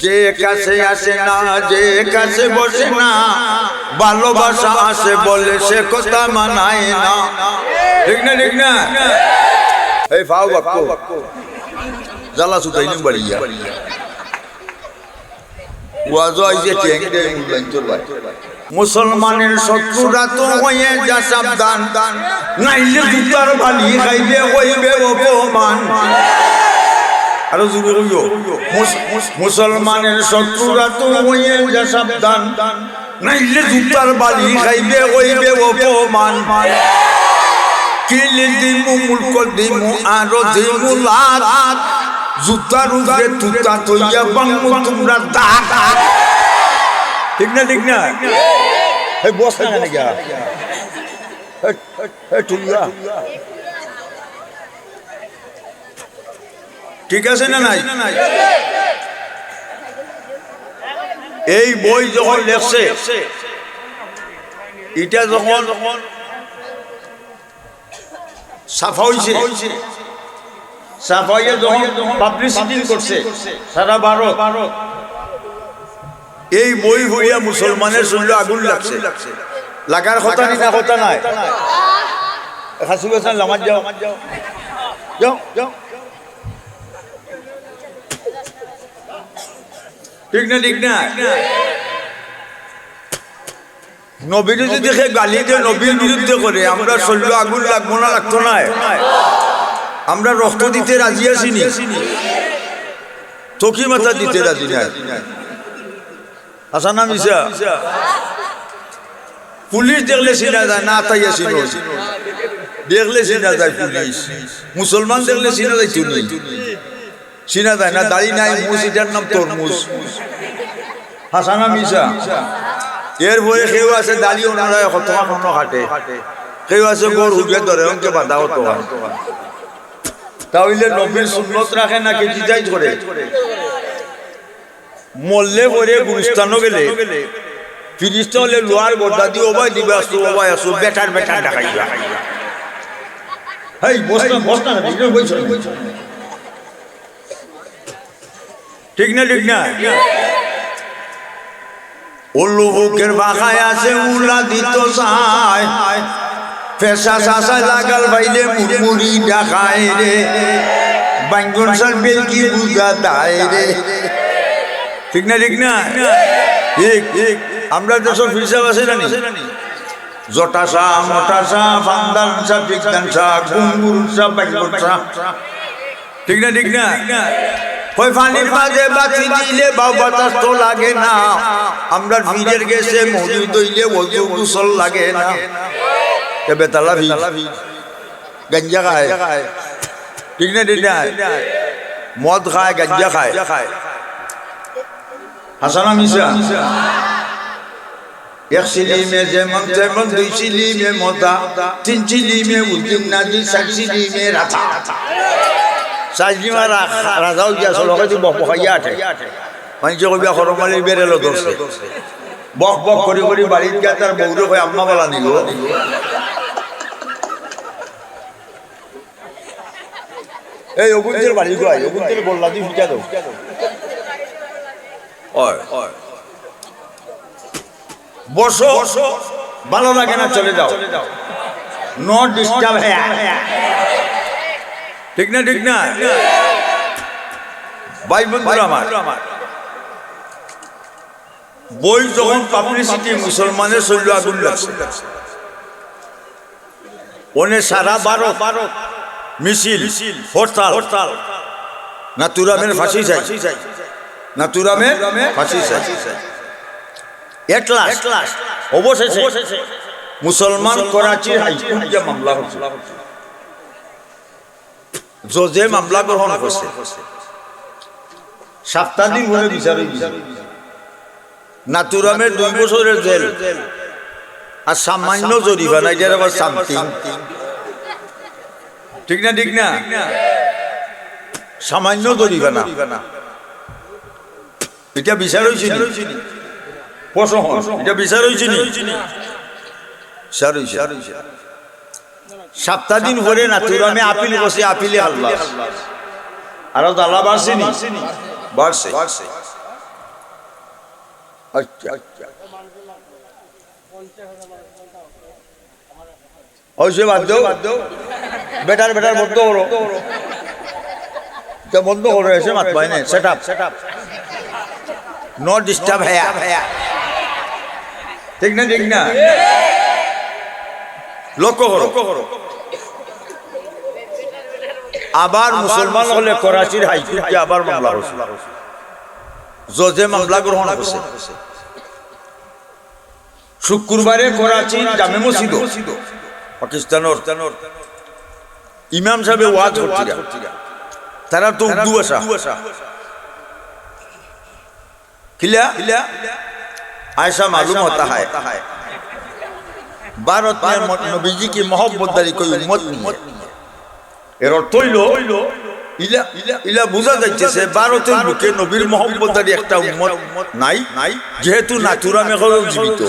যে কাছে আসে না, যে কাছে বসে না, ভালোবাসা আসে বলে সে কথা মানায় না। ঠিক না, ঠিক না? এই ফাও বাক্কো জ্বালা সুতাই নি বাড়িয়া ওয়াজ আইছে টেং টেং লাইনচর ভাই। মুসলমানের শত্রুরা তো হয়ে যা সাবধান, নাইলে জুতার বালি খাইবে হইবে অপমান। আরো জুড়ে হইও, মুসলমানের শত্রুরা তো হয়ে যা সাবধান, নাইলে জুতার বালি খাইবে হইবে অপমান। কিলে দিমু মুলক দিমু আরো দিমু লাত, জুতার উপরে তুতা তৈয়া বাংমু তোমরা দাঁত। ঠিক না, ঠিক না? এই বস না নাকি টুইয়া ঠিক আছে না নাই? এই বই যখন লেখছে, এটা যখন সাফা হইছে, সাফাইয়ে যখন পাবলিসিটি করছে সারা ভারত, এই বই হইয়া মুসলমানের শরীরে আগুন লাগছে। লাগার কথা নি না কথা নাই? খাসু গেছেন লামাজ যাও যাও যাও। ঠিক না, ঠিক না? নবীর যদি গালি দিয়ে নবীর বিরুদ্ধে করে, আমরা শরীরে আগুন লাগবো না? লাগতো না? আমরা রক্ত দিতে রাজি আছি নি? চকি মাথা দিতে রাজি নাই? আসা না মিশা? পুলিশ দেখলে চিনা যায় না? তাইয়া চিনো, দেখলে চিনা যায় পুলিশ। মুসলমান দেখলে চিনা যায় তুমি, চিনা যায় না? দাড়ি নাই, মুস, এটার নাম তরমুজ। হাসা না মিশা? এরপরে কেউ আছে দাড়ি ওনারা তোমার কোনো হাটে, কেউ আছে গরু হুগে ধরে অঙ্কে বাধা হতো। তাহলে নবীর সুন্নত রাখে না কি ডিজাইন করে? মরলে পরে গুরুস্থানও গেলে ফিরিস্তা হলে লোহার বর্দা দিয়ে ওবাই দিবে, আসতো ওবাই আসো, বেটার বেটার দেখাই। ঠিক না, ঠিক না? উল্লু বুকের বাখায় আছে উল্লা দিত চায়, পেশা শাসায় লাগাল ভাইলে মুড়মুড়ি ডাকায় রে, বাঙ্গন সার বেলকি বুঝা দায় রে। ঠিক না, ঠিক না? ঠিক ঠিক। আমরা যেসব ফিরসাব আছে জানি, জটাসা মোটাসা ফান্দান সা বিজ্ঞান সা গুঙ্গুর সা বাঙ্গন সা। ঠিক না, ঠিক না? ওই পানির মাঝে বাতি দিলে বাউ বাতাস তো লাগে না, আমরা ফিরের গেছে মৌলি দইলে ওযু গোসল লাগে না। বেতালা গঞ্জা খায়, ঠিক না, ঠিক না? মদ খায়, গঞ্জা খায়। হাসানা মিশা? এক সিলিমে যেমন তেমন, দুই সিলিমে মদা, তিন সিলিমে উদ্দিন নাজি, চার সিলিমে রাধা। সাজিমা রাজাও গিয়াছ লগে বখাইয়া আঠে, মানুষ কবিয়া খরমালি বেরেলো ধরছে, বক বক করি করি বাড়ির গিয়া তার বৌরে কয় আম্মা বলা নিল। এই অগুন্তের বাড়ি গাই, অগুন্তের বললা দিয়ে ফিটা দাও। বসো, ভালো লাগে না চলে যাও, নট ডিস্টার্ব। হ্যাঁ, ঠিক না, ঠিক না? ভাই বন্ধুরা আমার, বই যখন পাবলিসিটি, মুসলমানের শরীরে আগুন লাগছে, ওনে সারা ভারত মিছিল, হরতাল, নাতুরামের ফাঁসি চাই, নাতুরামের ফাঁসি চাই। অবশেষে মুসলমান করাচির হাইকোর্টে মামলা হচ্ছে, জজে মামলা গ্রহণ করছে। 7 দিন ধরে বিচার হইছে। নাতুরামের 2 বছরের জেল আর সামান্য জরিমানা, এটার আবার সামথিং। ঠিক না, ঠিক না? সামান্য জরিমানা, এটা বিচার হয়েছে। এটা বিচার হয়েছে, 7 দিন পরে নাতুরামে আপিল বসে, আপিলে আল্লাহ আরো দালা বাড়ছে নি, বাড়ছে। আচ্ছা ওইসে বাদ দাও বেটার বন্ধ করো বন্ধ করে এসে মাত পাই না সেট আপ নো ডিস্টার্ব হ্যাঁ ঠিক না লক্ষ্য করো আবার মুসলমান হলে করাচির হাইকোর্টে আবার মামলা হয়েছে জজে মামলা গ্রহণ করছে শুক্রবারে করাচি জামে মসজিদ পাকিস্তানের ইমাম সাহেব ওয়াজ করছিল তারা তো উর্দু ভাষা কিলা ऐसा मालूम होता है भारत में नबीजी की मोहब्बत दारी कोई उम्मत नहीं है এর অর্থ হইল ইলা বোঝা যাইতেছে ভারতের বুকে নবীর মোহব্বত দারি একটা উম্মত নাই যেহেতু নাথুরা মেঘও জীবিত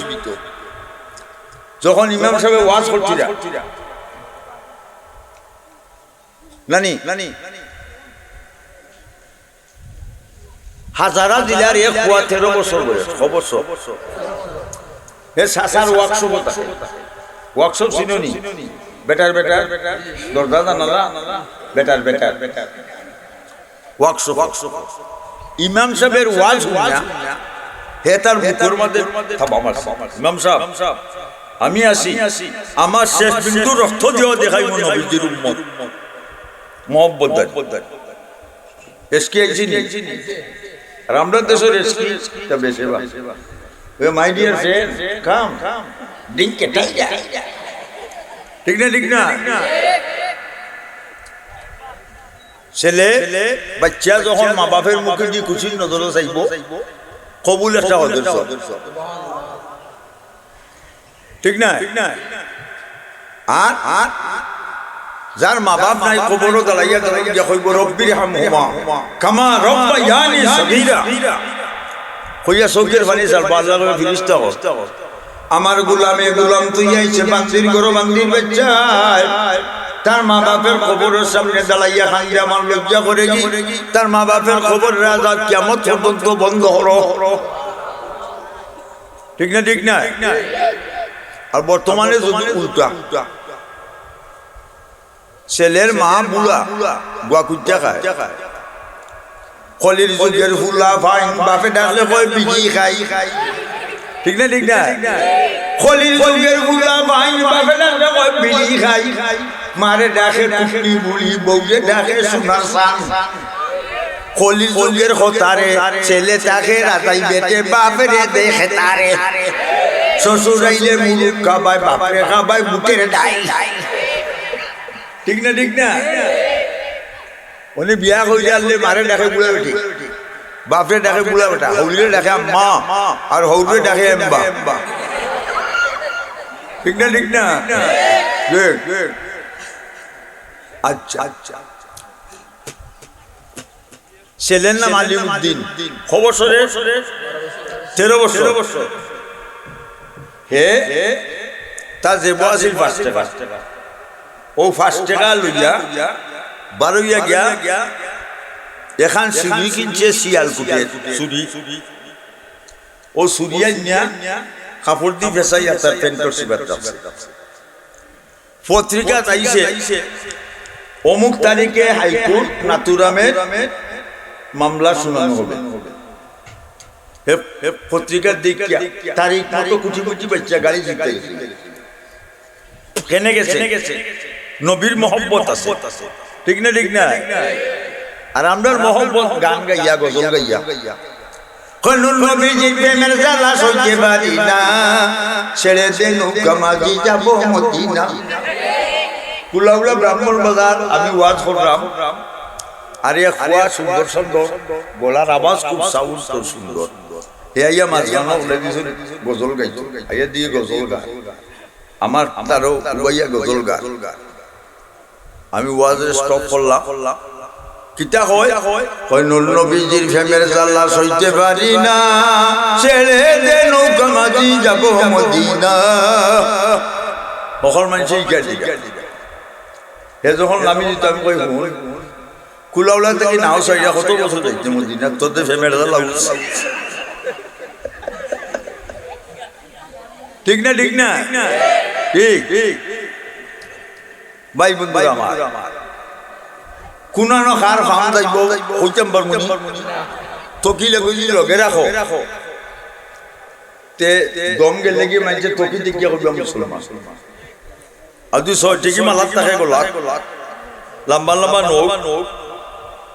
যখন ইমাম সাহেব ওয়াজ করছিল নানি হাজারা জেলার এক কুয়া 13 বছর বয়স অবশ্য এ সাসার ওয়ার্কশপ চিনি বেটার দরজা জানালা বেটার ওয়ার্কশপ ইমাম সাহেবের ওয়াজ শুনিয়া হে তার মুখের মধ্যে ইমাম সাহেব আমি আসি আমার শেষ বিন্দু রক্ত দিয়েও দেখাইব নবীজির উম্মত মোহব্বত এসকি একজিনি রামদাস দেশের এসকি তা বেশি বা my dear friend come drink ঠিক না ছেলে বাচ্চা যখন মা বাপের মুখে দিয়ে খুশির নজরে চাইব কবুল একটা হদর্শ ঠিক না আর যার মা বাপ নাই কবরও দাঁড়াইয়া কইব রব্বির হামহুমা কামা রব্বায়ানি সগীরা কইয়া চোখের পানি সারবা আল্লাহ করে ফিরিস্তা আমার গোলাম তুই আইছে বান্দির গরো বান্দির বাচ্চায় তার মা বাপের কবরের সামনে দাঁড়াইয়া খাইয়া আমার লজ্জা করে কি তার মা বাপের খবর রাজা কিয়ামত পর্যন্ত বন্ধ হলো ঠিক না আর বর্তমানে যদি উল্টা ছেলের মা বুড়া গুয়াকুইটা খায় কলির যুগের ফুলা ফাইন বাপে ডাকলে কয় বিজি খাই ঠিক না কলির যুগের ফুলা ফাইন বাপে ডাকলে কয় বিজি খাই মারে ডাকে কুকনি বুড়ি বউকে ডাকে সোনার সান কলির যুগের হতারে ছেলে তাকে রাতাই বেটে বাপেরে দেখে তারে শ্বশুর আইলে মুখ খাবায় বাপরে খাবায় বুকের ডাই ঠিক না উনি বিয়া করে আনলে মারে ডাকে বুড়া বেটি বাপরে ডাকে বুড়া বেটা হৌরে ডাকে মা আর হৌরে ডাকে এম্বা ঠিক না আচ্ছা ছেলের নাম আলিউদ্দিন খবর 13 বছর হে তা যে বয়সী 5 টাকা ও 5 টাকা লইয়া বারোইয়া গিয়া এখান চুরি কিনছে শিয়ালকুটে চুরি ও চুরিয়া নিয়া কাপড় দি ফেসাইয়া তার প্যান্টর সিবার পত্রিকা আইছে অমুক তারিখে হাইকোর্ট নাতুরামের মামলা শুনানো হবে পত্রিকার দিক তারিখ মতো কুচি বাচ্চা গাড়ি জিতে কেনে গেছে নবীর মোহব্বত আছে ঠিক না আর আমরা মোহব্বত গান গাইয়া গজল গাইয়া কনুন নবীজির প্রেমের জ্বালা সইতে পারি না ছেড়ে দে নৌকা মাঝি যাব মদিনা কুলাউলা ব্রাহ্মণ বাজার আমি ওয়াজ করলাম আর এক খোয়া সুন্দর গলার আওয়াজ খুব সাউন্ড তো সুন্দর আইয়া মাঝখানে উঠে দিয়েছে গজল গাইতো আইয়া দিয়ে গজল গা আমার তারও উবাইয়া গজল গা আমি ওয়াজে স্টপ করলাম কিতা হয় নুর নবীজির প্রেমের জ্বালা সইতে পারি না ছেড়ে দে নৌকা মাঝি যাব মদিনা সকল মানুষই গাড়ি হে যখন নামি দিত আমি কই হুন কুলাউলা থেকে নাও সাইডা কত বছর যাইতে মদিনা তোদের প্রেমের জ্বালা ঠিক না ঠিক না ঠিক ভাই বন্ধু আমার কোনানো খার ফাম যাইব হইতাম বর্মনি তকিলে গলি লগে রাখো তে দম গেলে কি মানছে তকি দেখিয়া করবে মুসলমান আর তুই সব ঠিকই মালাত থাকে গোলাত লম্বা লম্বা নোক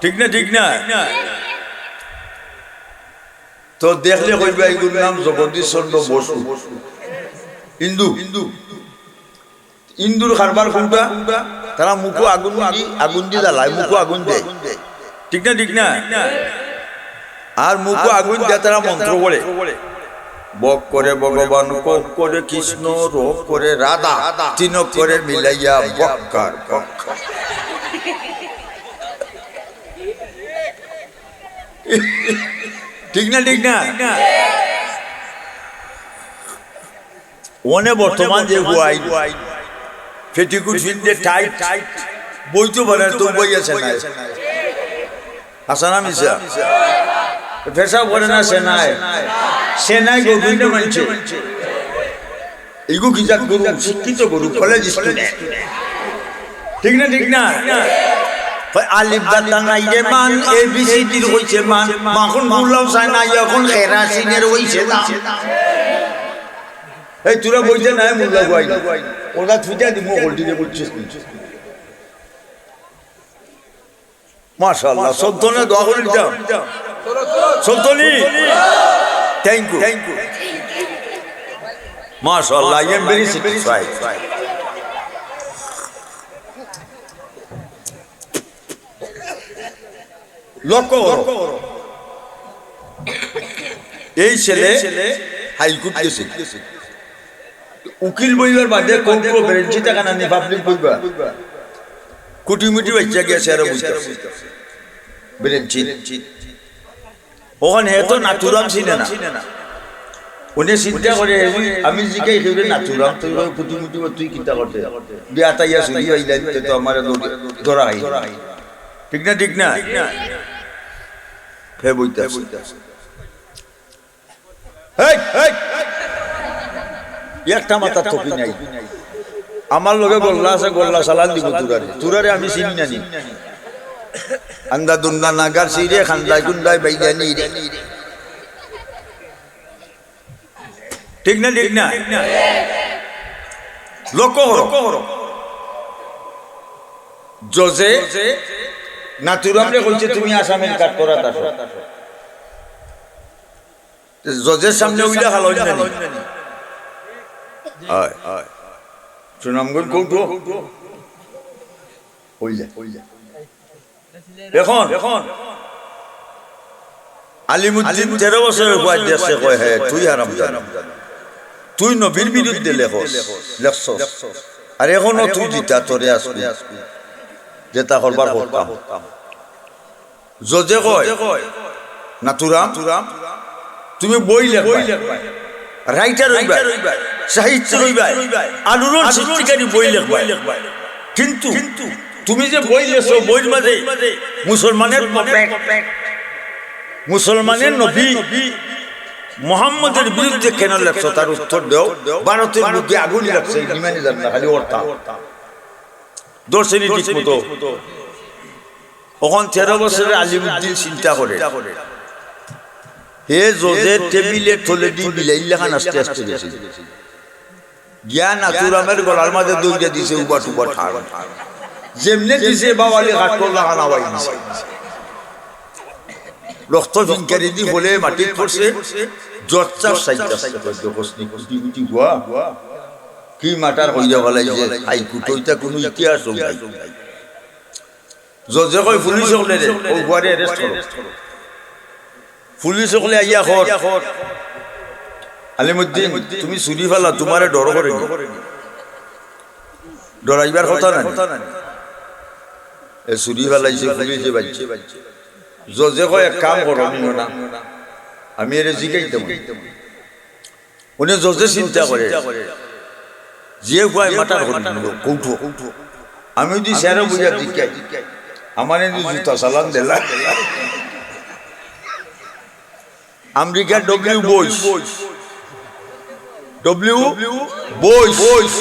ঠিক না ঠিক না তো দেখলে কইবা এইগুলোর নাম জগদীশ চন্দ্র বসু হিন্দু ইন্দুর খারবার কোনটা তারা মুখো আগুন দি জ্বালায় মুখো আগুন দেয় ঠিক না আর মুখো আগুন দিয়ে তারা মন্ত্র করে বক করে ভগবান কোক করে কৃষ্ণ রোগ করে রাধা তিনক করে মিলাইয়া বক্কার ঠিক না ওনে বর্তমান যে হুয়াই ফেটিকুট ফিল্ডে টাইট বইতো পারে তো বই আছে না আসানা মিশা ফেসা করে না সেনাই গোবিন্দ মানছে এগু কি জাত গুরু শিক্ষিত গুরু কলেজ স্টুডেন্ট ঠিক না আলিফ বাতা নাই রে মান এবিসিডি হইছে মান মাখন মুল্লাও চাই না এখন কেরাসিনের হইছে না এই তোরা বইতে নাই মুল্লা গাই ওটা ছুটিয়া দিব হোল্ডিতে বলছিস মাশাআল্লাহ সন্তনে দোয়া করে দাও সন্তনি থ্যাংক ইউ মাশাআল্লাহ আই এম ভেরি স্যাটিসফাইড লক্ষ্য এই ছেলে হাইকোর্ট গেছে উকিল বইবার বাদে কোন বেঞ্চি টাকা না পাবলিক বইবা কুটিমুটি বাচ্চা গেছে আর বুঝতে বেঞ্চি ওখানে তো নাতুরাম ছিলেন না উনি চিন্তা করে আমি জিকাই খেয়ে নাতুরাম তুই কুটিমুটি তুই চিন্তা করতে বিয়া তাইয়া চুরি হইলেন তো আমার ধরা হয় ঠিক না ফে বইতে একটা মাথা থপি নাই আমার লগে গোল্লা আছে গোল্লা চালান দিব তুরারে আমি চিনি নানি আন্দা দুন্দা নাগার সিরে খান্দাই গুন্দাই বাইগানি ঠিক না লক্ষ্য হর জজে নাতুরামরে কইছে তুমি আসামের কাট করা তাছো জজের সামনে উইলা খালো না হয় সুনামগঞ্জ কৌটো এখন আলিমুদ্দিন 13 বছরের বয়স দেশে কয় হে তুই হারাম তুই নবীর বিরুদ্ধে লেখছ আর এখনো তুই জিতা তোরে আসবি যেটা করবার করতাম জজে কয় নাতুরাম তুমি বই লেখবা রাইটার হইবা সাহিত্য হইবা আলোড়ন সৃষ্টিকারী বই লেখবা কিন্তু তুমি যে বই লেখছো বইয়ের মাঝে মুসলমানের নবী মুহাম্মদের বিরুদ্ধে কেন লেখছো তার উত্তর দাও ভারতের মধ্যে আগুন লাগছে ইমানি জান্নাত খালি ওরতা দর্শনী ঠিক মতো ওখান 13 বছরের আলিমুদ্দিন চিন্তা করে হে জজের টেবিলের থলে দি বিলাইল লেখান আস্তে আস্তে গেছে জ্ঞান আতুরামের গলার মাঝে দৌড়ে দিছে উবা টুবা ঠাড় যেমনে দিছে বাওয়ালি কাট করলা খানা বাই দিছে রক্ত ফিনকারি দি বলে মাটি পড়ছে জচ্চা সাইতা কসনি কুটি কুটি গোয়া কি মাটার হইয়া বলাইছে আই কুটইতা কোনো ইতিহাস নাই জজে কই পুলিশ হলে রে ও গোয়ারে অ্যারেস্ট করো পুলিশ হলে আইয়া খর আলিমুদ্দিন তুমি চুরি ফেলা তোমারে ডর করে ডরাইবার কথা না এ চুরি ফেলাইছে পুলিশে বাজছে জজে কয় এক কাম করো না আমি এর জিগাইতাম উনি জজে চিন্তা করে যে কয় মাটার কৌঠো আমি যদি স্যারও বুঝা জিজ্ঞাই আমার জুতা চালান দিলা আমেরিকার ডব্লিউ বুশ ডব্লিউ বইস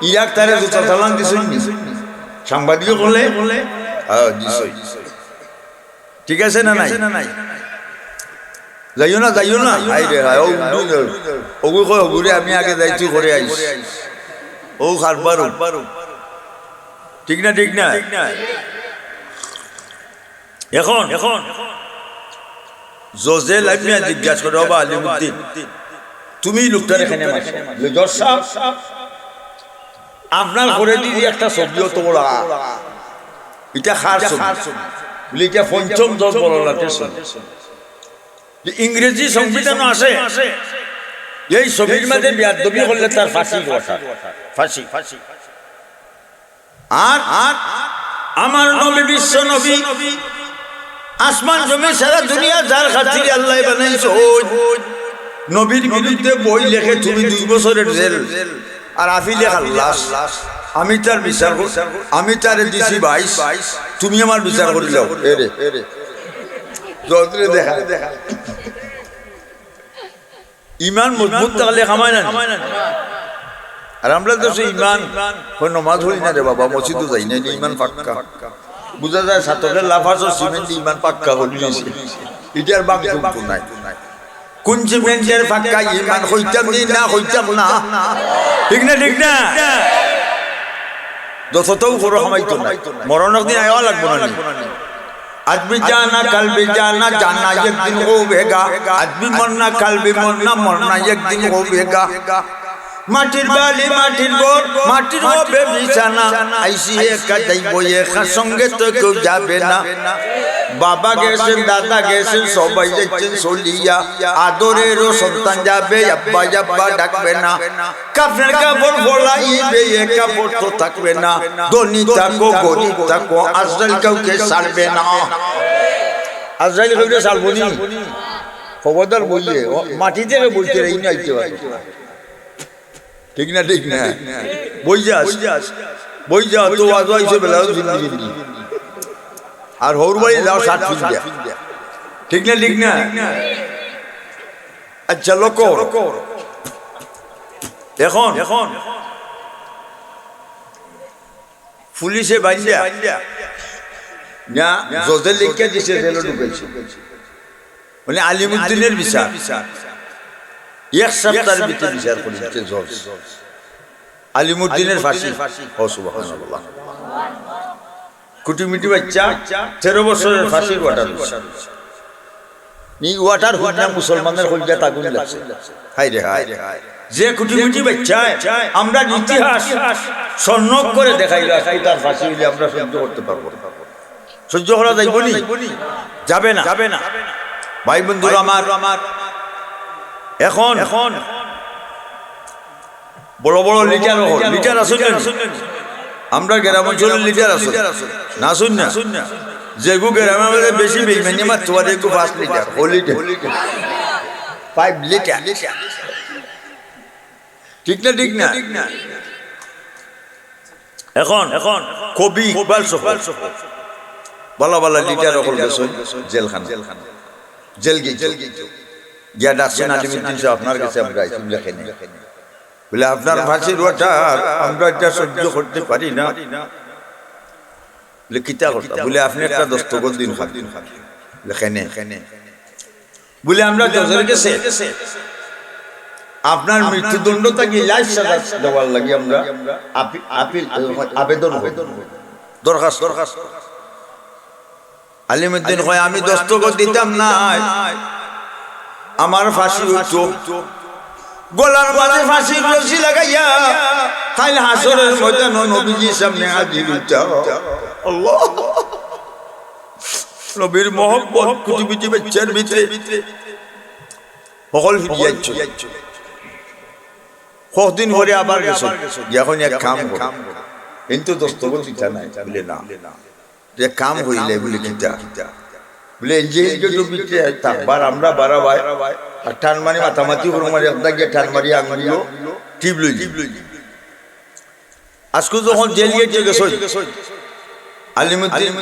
ইরাক তারে জুতা চালান দিছেন সাংবাদিক বলে ঠিক আছে না নাই যাইও না ওগু কয় ওগুরে আমি আগে যাইছি করে আইছি ও খারবার ঠিক না এখন জোজে লাইমিয়া জিজ্ঞাসা করে বাবা আলিমুদ্দিন তুমি লোকটার এখানে জজ সাহেব আপনার ঘরে দিদি একটা ছবিও তো বড় এটা খার ছবি বলে এটা পঞ্চম জজ বড় লাগতেছে ইংরেজি সংবিধান আছে এই ছবির মধ্যে বেয়াদবি করলে তার ফাঁসি আর আমার নবী বিশ্ব নবী আসমান জমি সারা দুনিয়া যার খাতিরে আল্লাহ বানাইছে নবীর বিরুদ্ধে বই লেখে তুমি 2 বছরের জেল আর আফিলে খাল্লাস আমি তার বিচার আমি তারে দিছি 22 তুমি আমার বিচার করে যাও এরে দেখা ইমান মজবুত থাকলে কামায় না আর আমরা তো সেই ইমান নমাজ হই না রে বাবা মসজিদও যাই না ইমান পাক্কা বুঝা যায় ছাত্রদের লাফাজ সিমেন্ট ইমান পাক্কা হয়ে গেছে এটার বাপ কিন্তু নাই কোন সিমেন্টের পাক্কা ইমান হইতাম না ঠিক না যতটাও করো কামাইতো না মরণের দিন আয়া লাগবো না आज भी जाना कल भी जाना एक दिन होगा आज भी मरना कल भी मरना एक दिन होगा মাটির বালি মাটির ঘর মাটির হবে বিছানা আইসি একা যাইব একার সঙ্গে তো কেউ যাবে না বাবা গেছেন দাদা গেছেন সবাই যাচ্ছেন চলিয়া আদরেরও সন্তান যাবে আব্বা ডাকবে না কাপড়ের কাপড় ফলাইবে এ কাপড় তো থাকবে না ধনী থাকো গরিব থাকো আজরাইল কাউকে ছাড়বে না আজরাইল কাউকে ছাড়বো নি খবরদার বললে মাটি থেকে বলতে এই না ঠিক না বই যা তো আজ আইছে বেলা জিন্দি আর হৌর বাড়ি যাও 60 ফিট দিয়া ঠিক না আচ্ছা লোক এখন পুলিশে বাইন্দা না জজে লিখে দিছে জেলে ঢুকেছে মানে আলিমুদ্দিনের বিচার এক সপ্তাহের ভিতরে বিচার করেছে জজ আলিমুদ্দিনের ফাঁসি ও সুবহানাল্লাহ কুটিমিটি বাচ্চা 13 বছরের ফাঁসির ওয়াটার নি ওয়াটার হুন্না মুসলমানদের হইয়া তাগুন লাগছে হায় রে যে কুটিমিটি বাচ্চা আমরা ইতিহাস সন্নক করে দেখাইলা তার ফাঁসি হইলে আমরা সহ্য করতে পারবো সহ্য করা যাবে না ভাই বন্ধুরা আমার এখন বড় বড় লিটার আসুন আমরা গ্রাম অঞ্চলের লিটার আসুন না শুন না যেগু গ্রামে বেশি বেইমানি মার তোমার একটু 5 লিটার 5 লিটার ঠিক না এখন কবি ইকবাল সহ বালা লিটার ওপর গেছে জেলখানা জেল গিয়া ডাকছেন আলিমুদ্দিন সাহেব আপনার কাছে আমরা লেখেন বলে আপনার ফাঁসির ওয়াটার আমরা এটা সহ্য করতে পারি না বলে কিতা করতে বলে আপনি একটা দস্তখত দিন লেখেনে বলে আমরা জজের কাছে আপনার মৃত্যুদণ্ড থেকে লাইফ সাজা দেওয়ার লাগি আমরা আবেদন দরখাস্ত আলিমুদ্দিন কয় আমি দস্তখত দিতাম না আমার ফাঁসি হইতো গলার মাঝে ফাঁসির রশি লাগাইয়া কাল হাসরের ময়দানে নবীজির সামনে হাজির হইতা আল্লাহ নবীর মহব্বত কুটিবিটি বাচ্চার ভিতরে সকল ফিরিয়াইছো কতদিন পরে আবার গেছো এখন এক কাম করো কিন্তু দস্তখত দিতা নাই বলে না যে কাম হইলে বলে কিতা বলে যে ভিতরে থাকবার আমরা বাড়াবাই আর টান মারি মাথামাতি করে মারি আপনার গিয়ে টান মারি আঙুলিও টিপ লই আজকে যখন জেল গিয়ে গেছ আলিমুদ্দিন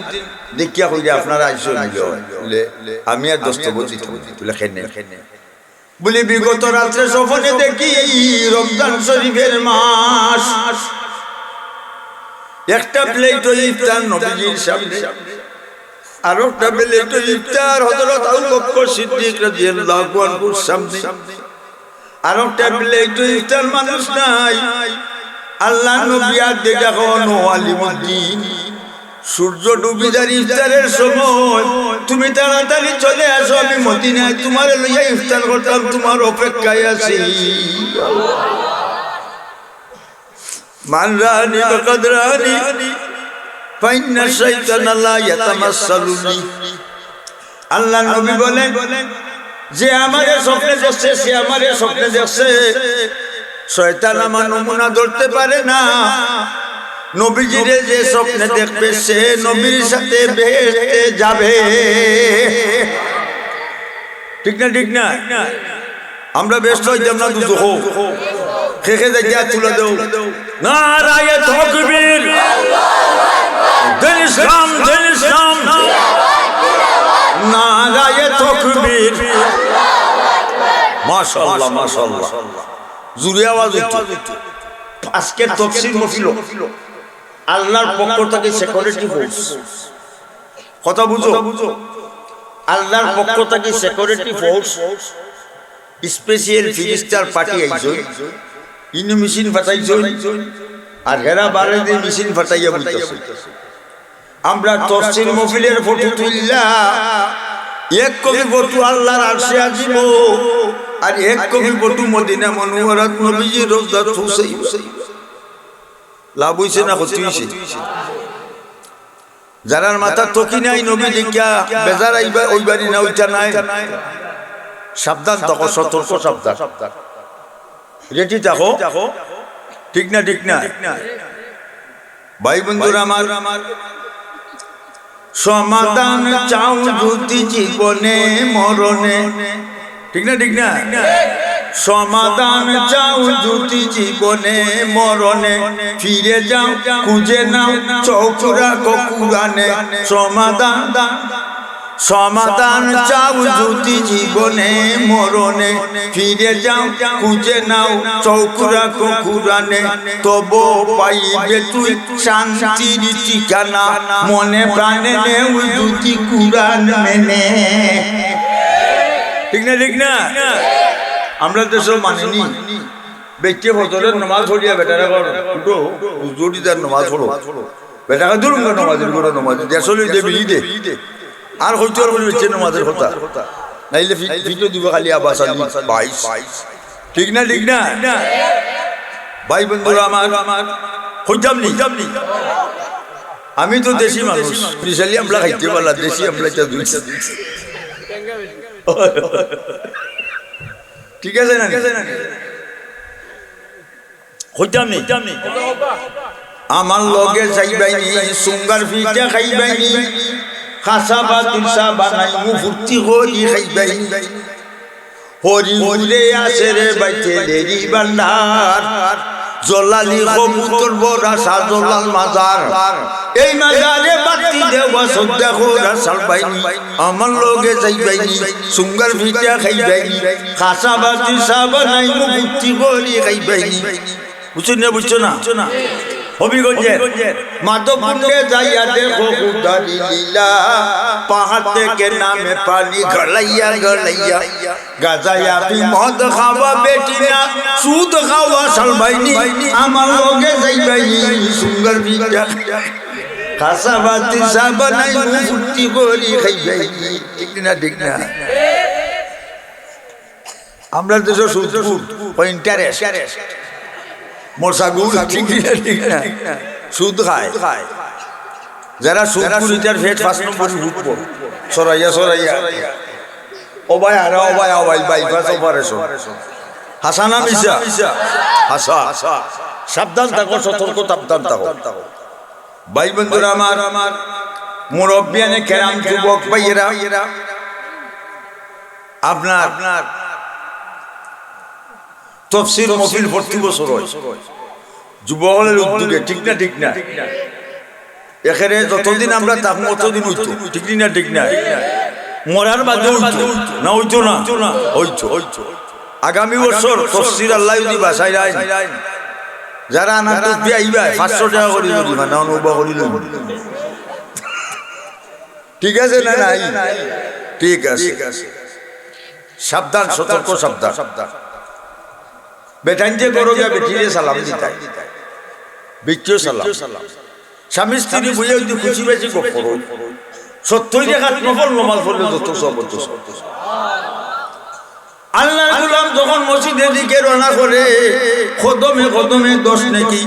দেখিয়া কইলে আপনারা আইসো বলে আমি আর দস্তখত দিতে বলে খেনে বলি বিগত রাত্রে স্বপ্নে দেখি রমজান শরীফের মাস, একটা প্লেট ইফতার নবীজির সামনে, আর একটা প্লেট ইফতার হযরত আবু বকর সিদ্দিক রাদিয়াল্লাহু আনহুর সামনে, আর একটা প্লেট ইফতার মানুষ নাই। আল্লাহ নবী আর দেখা কোনো আলিমুদ্দিন, সূর্য ডুবে যায় ইফতারের সময়, তুমি তাড়াতাড়ি চলে আসো, আমি মদিনায় তোমার লইয়া ইফতার করতাম, তোমার অপেক্ষায় আছি। মানরানি বকদরানি ফাইন্না শাইতানা লা ইয়াতামাসসালুনি। আল্লাহ নবী বলেন, যে আমারে স্বপ্নে দেখছে, সে আমারে স্বপ্নে দেখছে, শয়তান আমার নমুনা ধরতে পারে না। নবীজিরে যে স্বপ্নে দেখবে সে নবীর সাথে বেহেশতে যাবে। ঠিক না? ঠিক না? আমরা ব্যস্ত হইতাম না দুটো হোক খেখে যাইয়া তুলে দেও। নারায়ে তাকবীর, দিন ইসলাম, দিন ইসলাম, নারায়ে তাকবীর। মাশাআল্লাহ, মাশাআল্লাহ, জোরে আওয়াজ হইতো। আজকে তাফসীর মাহফিল আল্লাহর পক্ষ থেকে সিকিউরিটি ফোর্স, কথা বুঝো, আল্লাহর পক্ষ থেকে সিকিউরিটি ফোর্স স্পেশাল ফিলিস্টার পার্টি আইছো, ইন মেশিন ফাটাইছো, আর হেরা বারে দিন মেশিন ফাটাইয়া বলতেছে আমরা তাফসীর মাহফিলের ফটো তুললা, এক কপি ফটো আল্লাহর আরশে আসিব, আর এক কপি ফটো মদিনা মুনাওয়ারাত নবীজির রওজা হুসাইন। লাভ হইছে না ক্ষতি হইছে? যারার মাথা তকি নাই নবী দেখিয়া বেজার আইবা ওই বাড়ি না ওইটা নাই, সাবধান থাকো, সতর্ক সাবধান, রেডি থাকো। ঠিক না? ঠিক না? ভাই বন্ধুরা আমার, সমাধান চাও যদি জীবনে মরণে, ঠিক না? ঠিক না? সমাধান চাও যদি জীবনে মরণে, ফিরে যাও খুঁজে নাও চৌকুরা কুরআনে। সমাধান চাও যদি জীবনে মরণে, ফিরে যাও খুঁজে নাও চৌকুরা কুরআনে। তবু পাইবে তুই শান্তির ঠিকানা, মনে প্রাণে নেও যদি কুরআন মেনে। ঠিক না? ঠিক না? আমরা তো সব মানিনি। ব্যক্তি ফজরের নামাজ পড়িয়া বেটারা উঠো জোড়িদার নামাজ পড়ো, বেটাকে ধরুন নামাজের করে নামাজ দেশলে দেবি দে, আর হইতে আর বলি হচ্ছে নামাজের কথা, নাইলে ভিডিও দিব খালি আবাস আলী 22। ঠিক না? ঠিক না? ভাই বন্ধুরা আমার, হইতাম নি, আমি তো দেশি মানুষ, স্পেশালি আমরা খাইতে পারলা দেশি আমরা দুইটা। ঠিক আছে না? হইতাম নি, আমার লগে যাইবাইনি, সুঙ্গার ফিটা খাইবাইনি, খাসা বা তুলসা বানাই মু ফুর্তি হরি খাইবাইনি। হরি উড়ে আসে রে বাইতে দেরি বান্দার, জলালি কবুতর বড়া সাজলাল মাজার, এই মাজারে বাতি দেওয়া সদ্যা খোরা সালবাইনি। আমার লগে যাইবাইনি, সুঙ্গার ফিটা খাইবাইনি, খাসা বা তুলসা বানাই মু ফুর্তি হরি খাইবাইনি। বুঝছো না? বুঝছো না? হবিগঞ্জের মাধবকুণ্ডে যাইয়া দেখো খুদারি লীলা, পাহাড় থেকে নামে পানি গলাইয়া গলাইয়া, গাজায়া তুই মদ খাওয়া বেটি না, সুদ খাওয়া সালবাইনি। আমার লগে যাইবাইনি, সুঙ্গার ফিটা খাসা বাতি সাবানাই ফুর্তি করি খাইবাইনি। ঠিক না? ঠিক না? আমরা দেশ সুদ ইন্টারেস্ট মোরসাগুল, ঠিক না? ঠিক না? সুদ খায় যারা, সুদ কুড়িটার ফেট 5 নম্বর উঠবো সরাইয়া সরাইয়া ওবাই আর ওবাই ওবাই বাইপাস অপারেশন। হাসানা মিশা হাসা, সাবধান থাকো, সতর্ক সাবধান থাকো। ভাই বন্ধুরা আমার, মুরব্বিয়ানে কেরাম, যুবক ভাইয়েরা, আপনার তাফসীর মাহফিল প্রতি বছর হয় যুবকদের উদ্যোগে। ঠিক না? ঠিক না? এখানে যতদিন আমরা থাকবো ততদিন হইতো। ঠিক না? ঠিক না? মরার বাদে না হইতো না হইতো আগামী বছর তফসির আল্লাহ যদি বাসায় রায় যারা আনার টুপি আইবা 500 টাকা করে যদি মানে অনুভব করিল ঠিক আছে না নাই ঠিক আছে সাবধান সতর্ক সাবধান বেটাইনতে করো গিয়া বেটিরে সালাম দিতাই বিচ্ছিও সালাম স্বামী স্ত্রী বইয়া যদি খুশি বেশি গপ করো 70 টাকা নফল নামাজ পড়লে যত সব আল্লাহর গোলাম যখন মসজিদের দিকে রওনা করে কদমে কদমে 10 নাকি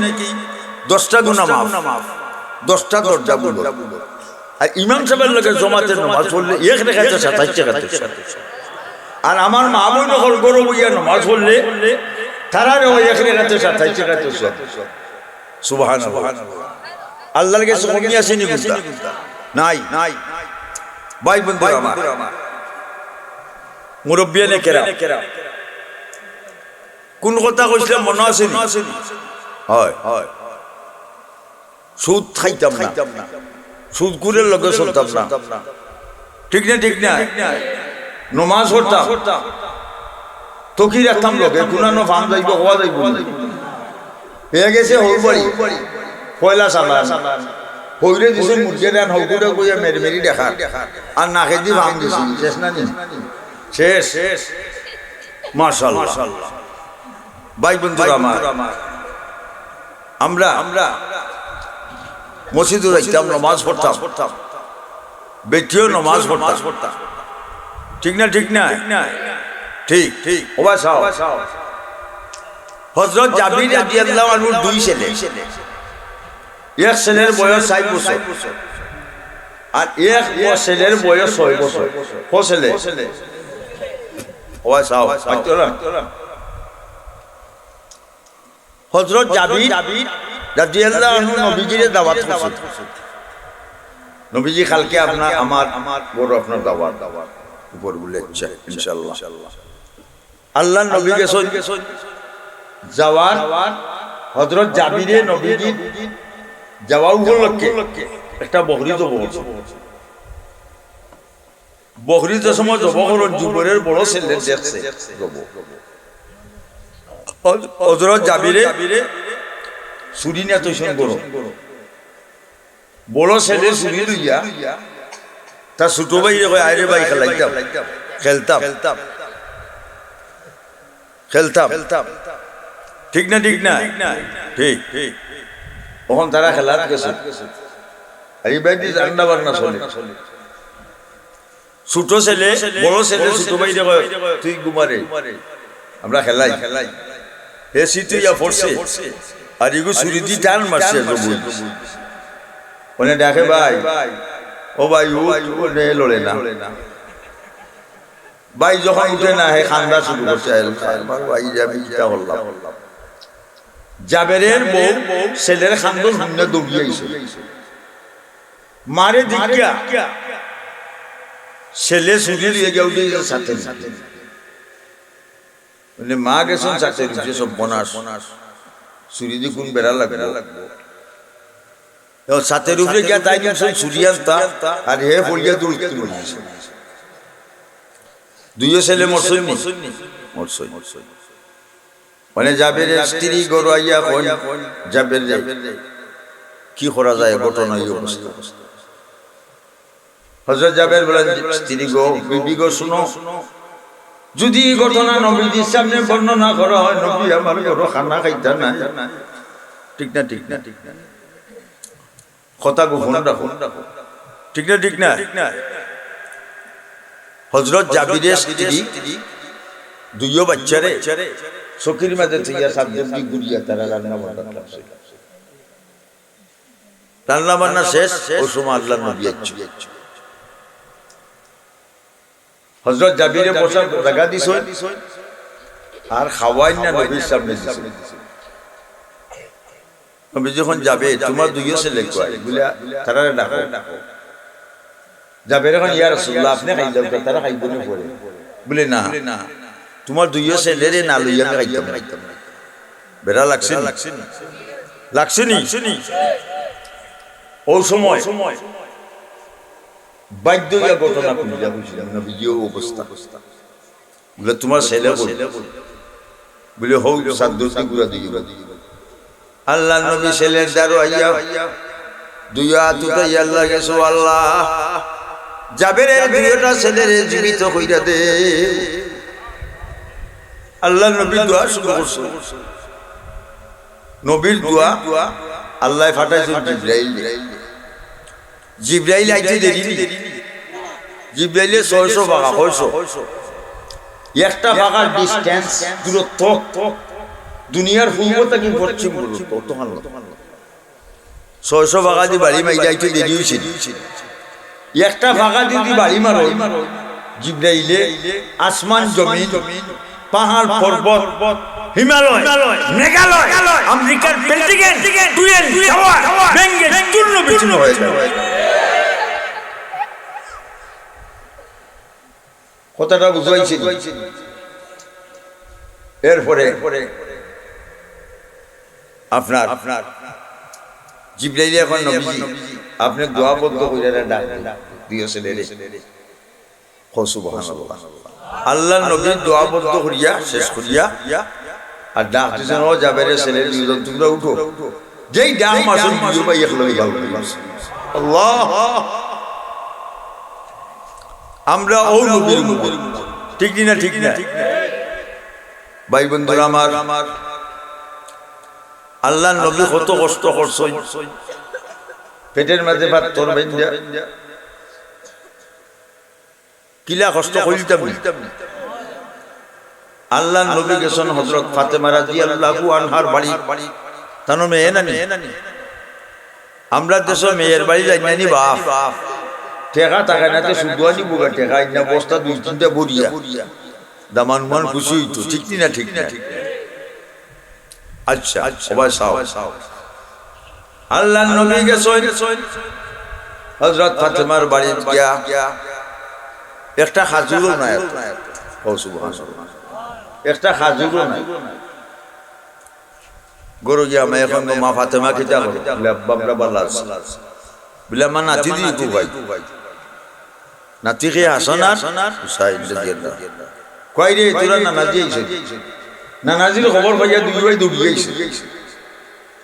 10টা গুনাহ মাফ 10টা দরজা বন্ধ আর ইমাম সাহেবের লগে জমাতের নামাজ পড়লে এক রেখাতে 27 টাকা আর আমার মা বোন হল গরু বইয়া নামাজ পড়লে তারারে ওই এক রেখাতে 27 টাকা সুবহানাল্লাহ আল্লাহর কাছে কমি আসেনি গুণা নাই ভাই বন্ধু আমার মুরব্বিয়ানে কেরাম কোন কথা কইছিলাম মনে আছে হয় সুদ খাইতাম না সুদ কুরের লগে চলতাম না ঠিক না নমাজ পড়তাম তো কি রাখতাম লগে কুনানো ফাম যাইব হওয়া যাইব পেয়ে গেছে হইবাড়ি পয়লা চালান হইরে দিছে মুরগি রান হকুরে কইয়া মেরি দেখা আর নাকে দি ফাম দিছি শেষ না নি শেষ মাশাআল্লাহ ভাই বন্ধুরা আমার আমরা মসজিদে যাইতাম নামাজ পড়তাম বেটিও নামাজ পড়তাম ঠিক না ঠিক ও ভাই সাও হযরত জাবির রাদিয়াল্লাহু আনহু 2 ছেলে এক ছেলের বয়স 6 বছর আর এক ছেলের বয়স 6 বছর ও ছেলে ও ভাই সাও হযরত জাবির রাদিয়াল্লাহু আনহু নবীজির দাওয়াত করছে নবীজি কালকে আমার বড় আপনার দাওয়াত উপর বলে ইনশাআল্লাহ আল্লাহ নবী গেছেন যাওয়ার হযরত জাবিরে নবীজি যাওয়া উপলক্ষে একটা বকরি তো বলছে বকরি যে সময় জবকরণ যুবরের বড় ছেলে দেখছে হযরত জাবিরে ছুরি নিয়ে তৈশন করো বড় ছেলে ছুরি লইয়া তার ছোট ভাই কয় আরে ভাই খেলতাম ঠিক না ঠিক তখন তারা খেলার গেছে এই ভাই দিয়ে রান্না বান্না চলে ছোট ছেলে বড় ছেলে ছোট ভাই কয় তুই ঘুমারে আমরা খেলাই এ সিটিয়া পড়ছে আর এগো ছুরি দি টান মারছে ওনে দেখে ভাই ও ভাই ও লড়ে না ভাই যখন উঠে না হে খান্দা শুরু করছে ভাই আমি কিটা বললাম জাবেরের বউ ছেলের খান্দন হুন্না দৌড়িয়েছে মারে দিকিয়া ছেলে ছুরি দিয়ে গিয়ে উঠে সাথে বলে মা গেছেন সাথে দিচ্ছে সব বনাস ছুরি দিয়ে কোন বেড়া লাগবে সাথের উপরে গিয়া তাই ছুরি আসতা আর হে পড়িয়া দৌড়তে বলিয়েছে দুইও ছেলে মরছই মানে জাবের স্ত্রী গরু আইয়া জাবের কি করা যায় ঘটনা এই অবস্থা হযরত জাবের বলেন স্ত্রী গো বিবি গো শুনো যদি এই ঘটনা নবীজির সামনে বর্ণনা করা হয় নবী আমার ঘর খানা খাইতা না ঠিক না কথা গোপন রাখো ঠিক না হযরত জাবিরের স্ত্রী দুইও বাচ্চারে চকির মাঝে থেকে সাবজেক্টি গুড়িয়া তারা রান্না বান্না শেষ ওই সময় আল্লাহর নবী আসছে হযরত জাবিরে বসার জায়গা দিছে আর খাওয়াই না নবীর সামনে দিছে নবী যখন যাবে তোমার দুইও ছেলে কয় বলে তারা ডাকো যাবে এখন ইয়া রাসূলুল্লাহ আপনি খাই দাও তারা খাইব না পরে বলে না তোমার দুইও ছেলে রে না লইয়া আমি খাইতাম না বেড়া লাগছে নি ওই সময় বাধ্য হইয়া ঘটনা খুঁজিয়া বুঝলাম নবীজিও অবস্থা বলে তোমার ছেলে বলে হোক সাদ্দুরটি গুড়া দিয়ে আল্লাহ নবী ছেলের দ্বারো আইয়া দুই হাত উঠাই আল্লাহ গেছো আল্লাহ জাবের দুইটা ছেলের জীবিত কইরা দে আল্লাহ নবী দোয়া শুরু করছে নবীর দোয়া আল্লাহ ফাটাইছে জিবরাইল আইতে দেরি জিবরাইলে 600 ভাগা 600 একটা ভাগার ডিসটেন্স দূরত্ব দুনিয়ার পূর্বতা কি পশ্চিম দূরত্ব তখন 600 ভাগা দি বাড়ি মাই যাইতে দেরি হইছে একটা ভাগা দি বাড়ি মারো জিবরাইলে আসমান জমিন পাহাড় পর্বত হিমালয় মেঘালয় আমেরিকার পেন্টিগেন টুয়েল টাওয়ার বেঙ্গে চূর্ণ বিচূর্ণ হয়ে যাবে কথাটা বুঝাইছি এরপরে আপনার জিবরাইল এখন নবীজি আপনি দোয়া বদ্ধ কইরা ডাক দিয়েছেন রে সুবহানাল্লাহ আল্লাহ নবী দোয়া বদ্ধ করিয়া শেষ করিয়া আর ডাক দিয়েছেন ও জাবের ছেলে দুজন তোমরা উঠো যেই ডাক মাসুল বিজু ভাই একলো আল্লাহ আমরা ও নবীর ঠিক না ঠিক না ভাই বন্ধুরা আমার আল্লাহ নবী কত কষ্ট করছেন পেটের মাঝে পাথর বাইন্ধা কিলা কষ্ট কইতাম আল্লাহ নবী গেছেন হযরত ফাতেমা রাদিয়াল্লাহু আনহার বাড়ি তানো মেয়ে নানি আমরা দেশ মেয়ের বাড়ি যাই নানি বাপ টেকা টাকা নাতে সুদওয়ানি বুগা টেকা ইনা বস্তা দুই তিনটা বড়িয়া দামান মান খুশি হইতো ঠিক না ঠিক না আচ্ছা সবাই সাও আল্লাহ নবী গেছেন হযরত ফাতেমার বাড়ি গিয়া একটা খাজুরও নাই ও সুবহানাল্লাহ একটা খাজুরও নাই গরু গিয়া মা এখন মা ফাতেমা কি যা করে বাবরা বালাস বলে মা নাতি দি কো ভাই নাতি কে হাসানার হুসাইন রাদিয়াল্লাহু কই রে তোরা নানাজি আইছে নানাজির খবর পাইয়া দুই ভাই দৌড়ি আইছে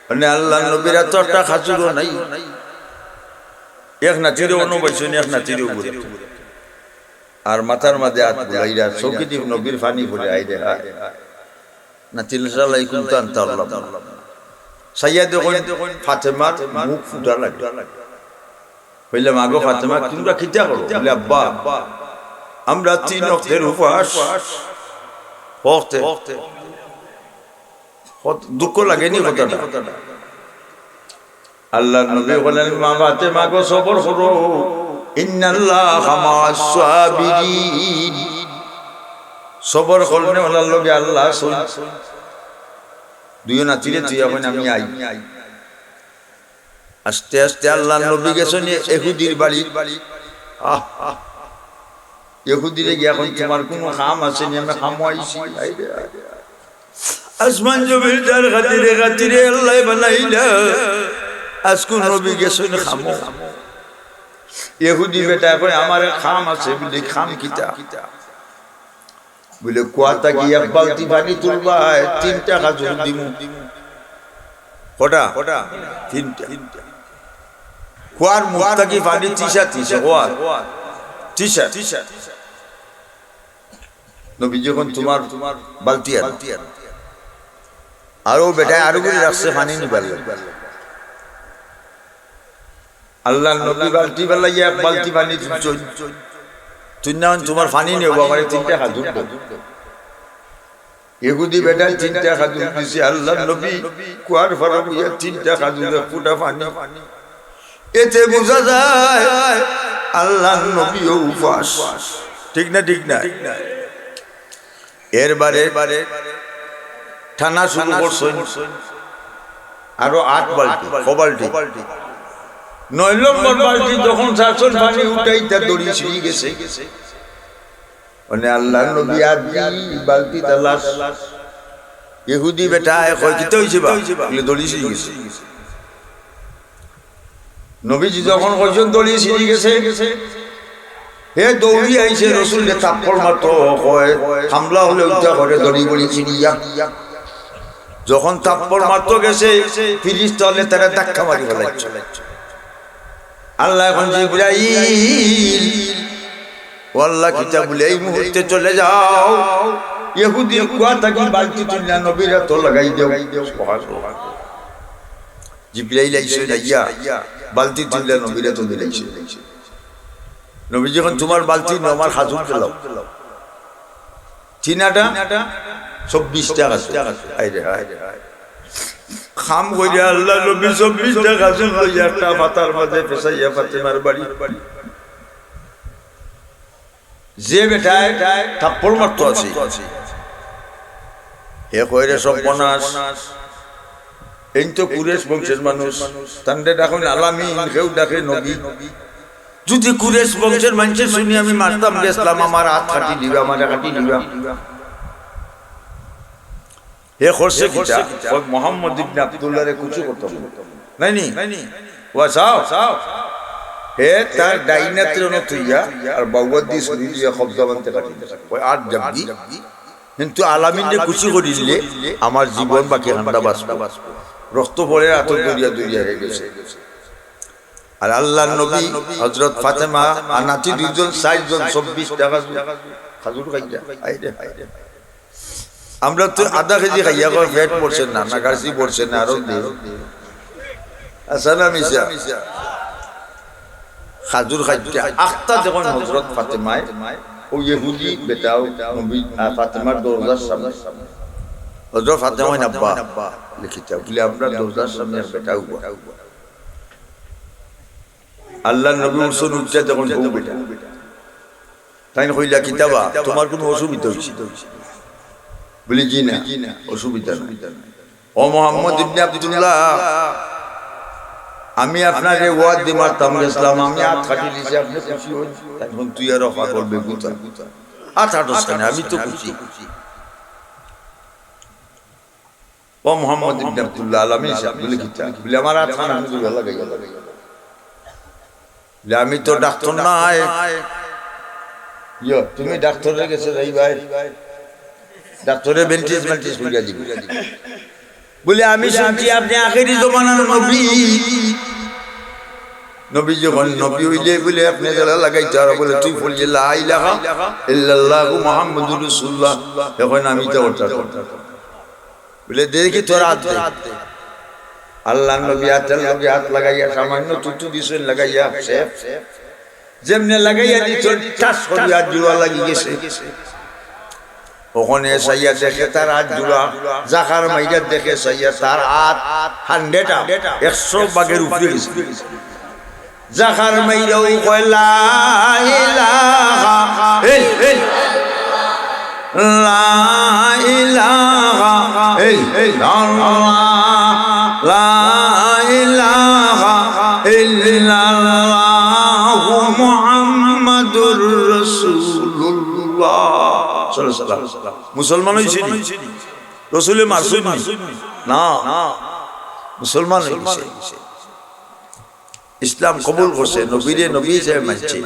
মানে আল্লাহ নবীর তো একটা খাজুরও নাই এক নাতিরও অনুবাইছেন এক নাতিরও বলে আর মাথার মাঝে হাত বুলাইরা চৌকিটি নবীর পানি পড়ে আই দেখা নাতিল সালাইকুম তান্তাল্লাহ সাইয়্যিদ যখন ফাতেমার মুখ ফুটা লাগে বললে মাগো ফাতেমা তোমরা কিটা করো বলে আব্বা আমরা তিন ওয়াক্তের উপবাস পড়তে দুঃখ লাগেনি কথাটা আল্লাহ নবী বলেন মা ফাতেমা গো সবর করো ইন্নাল্লাহা মা'আস সাবিরিন সবর করলে আল্লাহর লগে আল্লাহ দুই না তিরে তুই এখন আমি আই আস্তে আস্তে আল্লাহ নবী গেছেন ইহুদির বাড়ি ইহুদিরে গিয়ে এখন তোমার কোনো কাম আছে নি আমি খামাইছি আসমান জমির যার খাতিরে আল্লাহ বানাইলা আজকে নবী গেছেন খামো ইহুদি বেটা কয় আমার খাম আছে বলে খাম কিটা বলে কুয়াটা কি এক বালতি পানি তুলবা 3টা খাজুর দিমু কটা 3টা কুয়ার মুখটা কি পানি তিসা কুয়ার তিসা নবী যখন তোমার বালতি আরো বেটা আরো করে রাখছে পানি নিবার আল্লাহ নবী বালতি বালাইয়া এক বালতি পানি তুই না তোমার পানি নেব আমার 3টা খাজুর ইহুদি বেটা 3টা খাজুর দিছে আল্লাহ নবী কুয়ার ফারা বুয়া 3টা খাজুর ফুটা পানি এতে বোঝা যায় আল্লাহ নবীও উপবাস ঠিক না এর বারে ঠানা শুরু করছেন আরো 8 বালতি কবালটি 9 নম্বর বালতি যখন শাসন পানি উঠাইতা দড়ি ছিঁড়ে গেছে মানে আল্লাহ নবী আদি বালতি তালাশ ইহুদি বেটা কয় কিতে হইছে বা বলে দড়ি ছিঁড়ে গেছে নবীজি যখন কইছেন দড়ি ছিঁড়ে গেছে হে দৌড়ি আইছে রসুলকে থাপ্পড় মারতো হয় হামলা হলে উঠা করে দড়ি বড়ি চিনিয়া যখন থাপ্পড় মারতো গেছে ফিরিস্তা হলে তারা ধাক্কা মারি ফেলাচ্ছে আল্লাহ এখন জিবরাইল ও আল্লাহ কিতাব বলে এই মুহূর্তে চলে যাও ইহুদির কুয়া থাকি বালতি তুলনা নবীরা তো লাগাই দেও জিবরাইল আইছে যাইয়া বালতি তুলনা নবীরা তো দিলাইছে নবী যখন তোমার বালতি আমার হাজুর খেলাও চিনাটা 24 টাকা আইরে হায় খাম কইরা আল্লাহ নবী 24 টাকা হাজুর লইয়া একটা পাতার মাঝে ফেসাইয়া ফাতেমার বাড়ি যে বেটায় থাপ্পড় মারতো আছে হে কইরে সব বনাস এই তো কুরেশ বংশের মানুষ তান্ডে ডাকুন আলামিন কেউ ডাকে নবী যদি কুরেশ বংশের মানুষের শুনি আমি মারতাম গেছিলাম আমার হাত কাটি দিবা আমার কাটি দিবা হে খরসে কিটা ওই মোহাম্মদ ইবনে আব্দুল্লাহ রে কুচু করতে নাই ওয়াসাও হে তার ডাইনাত্র নতুইয়া আর বাউদ্দি শুনি দিয়া শব্দ বানতে কাটি ওই আট জাবি কিন্তু আলামিন রে কুচি করিলে আমার জীবন বাকি হান্ডা বাঁচবে রক্ত পড়ে এত দরিয়া দরিয়া হয়ে গেছে আর আল্লাহর নবী হযরত ফাতেমা আর নাতি দুইজন 60 জন 24 টাকা খাজুর খাইয়া আইরে আমরা তো আধা কেজি খাইয়া কর পেট পড়ছে না নাগাসি পড়ছে না আরো দে আসসালাম মিসা খাজুর খাইয়া আখতা যখন হযরত ফাতেমায় ও ইহুদি বেটাও নবী ফাতেমার দরজার সামনে হযরত ফাতেমা আব্বা লিখিতা বলে আমরা দরজার সামনে বেটাও আল্লাহ নবী উসুন উচ্চা যখন বউ বেটা তাই কইলা কিতাবা তোমার কোনো অসুবিধা হইছে বলি জি না অসুবিধা নাই ও মুহাম্মদ ইবনে আব্দুল্লাহ আমি আপনাকে ওয়াদ দি মারতাম ইসলাম আমি হাত কাটি দিছি আপনি খুশি হন তখন তুই আর পাগল বেগুতা হাত হাঁটস কেন আমি তো খুশি ও মুহাম্মদ ইবনে আব্দুল্লাহ আলামিন সাহেব বলি কিতা বলে আমার হাত খান আমি দুলা লাগাই আমি তো ডাক্তার নাই তুমি ডাক্তারের কাছে যাই ভাই ডাক্তারের বেন্টিস করিয়া দিব বলে আমি শুনছি আপনি আখেরি জমানার নবী যখন নবী হইলে বলে আপনি যারা লাগাইতে আর বলে তুই বললি লা ইলাহা ইল্লাল্লাহু মুহাম্মাদুর রাসূলুল্লাহ এখন আমি তো ওটা বলে দেখি তোর হাত দে আল্লাহ নবী হাত লাগাইয়া সামান্য তুতু দিছেন লাগাইয়া যেমনে লাগাইয়া দিত টাস করিয়া জোড়া লাগি গেছে ওখানে সাইয়া দেখে তার হাত জোড়া জাকার মাইয়া দেখে সাইয়া তার হাত 100 ভাগের উপরে গেছে জাকার মাইয়াও কয় লা ইলাহা লা ইলাহা লা ইলাহা ইল্লাল্লাহু মুহাম্মাদুর রাসূলুল্লাহ সাল্লাল্লাহু আলাইহি ওয়াসাল্লাম মুসলমান হইছে রাসূলে মারসুল না মুসলমান হইছে ইসলাম কবুল করছে নবীরে নবী হিসেবে মানছে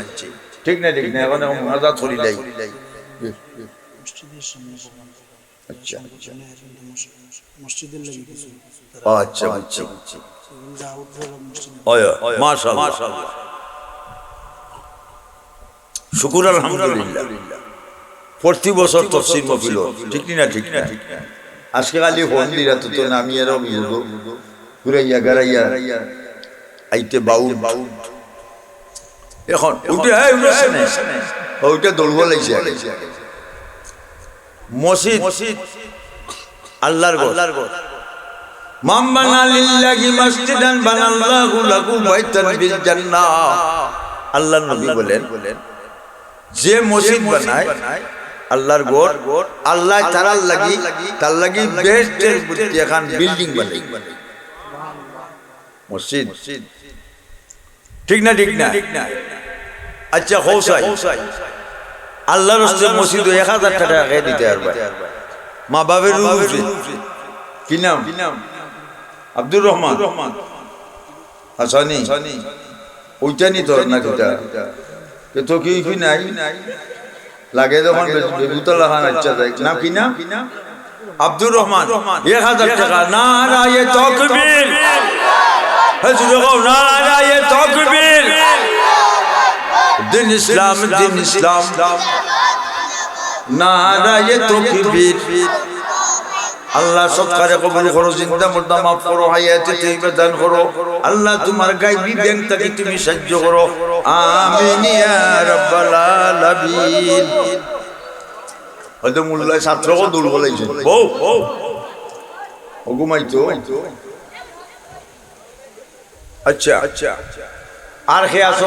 ঠিক না এখন আজাদ করি নাই আচ্ছা মসজিদের লাগি কিছু আচ্ছা মাশাআল্লাহ শুকর আলহামদুলিল্লাহ প্রতি বছর তাফসীর মাহফিল ঠিক না আজকে খালি ফোন দিরা তো নামি আর ঘুরাইয়া গারাইয়া আইতে বাউল এখন ওইটা দৌড় লাগছে মসজিদ আল্লাহর ঘর মান বানা লিল্লাহি মসজিদান বানাল্লাহু লাহু বাইতান বিল জান্নাহ আল্লাহর নবী বলেন যে মসজিদ বানায় আল্লাহর ঘর আল্লাহ তার লাগি বেস্টের এখন বিল্ডিং বানাই মসজিদ ঠিক না আচ্ছা হৌসাই আল্লাহর রাস্তায় মসজিদ 1000 টাকা দিতে পারবে মা বাবার রূপে কি নাম আব্দুর রহমান হাসানি ওইটা নি তোর না কিটা তো কি নাই লাগে যখন বেগুতলা খান আচ্ছা দেখ না কি না আব্দুর রহমান 1000 টাকা নারায়ে তাকবীর হুজুর গো নারায়ে তাকবীর দিন ইসলাম নারায়ে তাকবীর আল্লাহ সৎকারে কবুল করো জিন্দা মুর্দা মাফ করো হায়াতে তৈয়বা দান করো আল্লাহ তোমার গায়বী ব্যাংক থেকে তুমি সাহায্য করো আমিন ইয়া রাব্বাল আলামিন হয়তো মোল্লায় ছাত্রকে দূর বলেছে বউ ঘুমাইতো আচ্ছা আর খেয়ে আসো